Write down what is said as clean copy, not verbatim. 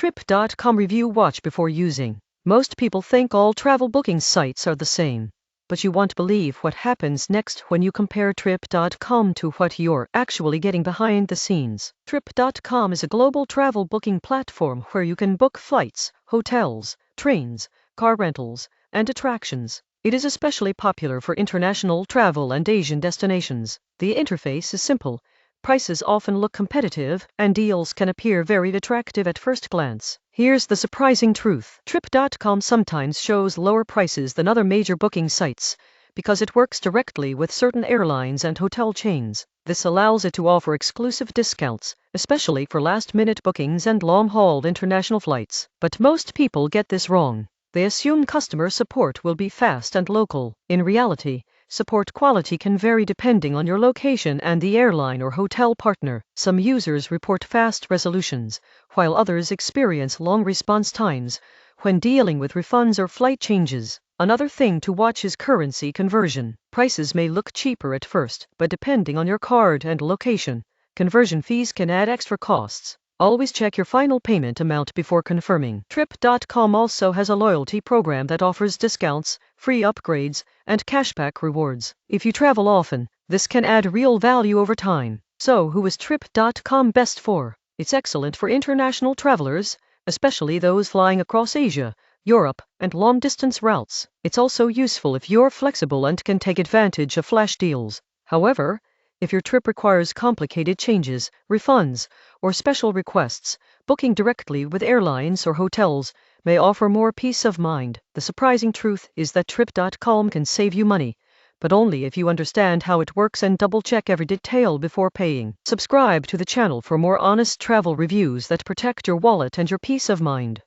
Trip.com review watch before using. Most people think all travel booking sites are the same. But you won't believe what happens next when you compare Trip.com to what you're actually getting behind the scenes. Trip.com is a global travel booking platform where you can book flights, hotels, trains, car rentals, and attractions. It is especially popular for international travel and Asian destinations. The interface is simple. Prices often look competitive, and deals can appear very attractive at first glance. Here's the surprising truth. Trip.com sometimes shows lower prices than other major booking sites because it works directly with certain airlines and hotel chains. This allows it to offer exclusive discounts, especially for last-minute bookings and long-haul international flights. But most people get this wrong. They assume customer support will be fast and local. In reality, support quality can vary depending on your location and the airline or hotel partner. Some users report fast resolutions, while others experience long response times when dealing with refunds or flight changes. Another thing to watch is currency conversion. Prices may look cheaper at first, but depending on your card and location, conversion fees can add extra costs. Always check your final payment amount before confirming. Trip.com also has a loyalty program that offers discounts, free upgrades, and cashback rewards. If you travel often, this can add real value over time. So, who is Trip.com best for? It's excellent for international travelers, especially those flying across Asia, Europe, and long-distance routes. It's also useful if you're flexible and can take advantage of flash deals. However, if your trip requires complicated changes, refunds, or special requests, booking directly with airlines or hotels may offer more peace of mind. The surprising truth is that Trip.com can save you money, but only if you understand how it works and double-check every detail before paying. Subscribe to the channel for more honest travel reviews that protect your wallet and your peace of mind.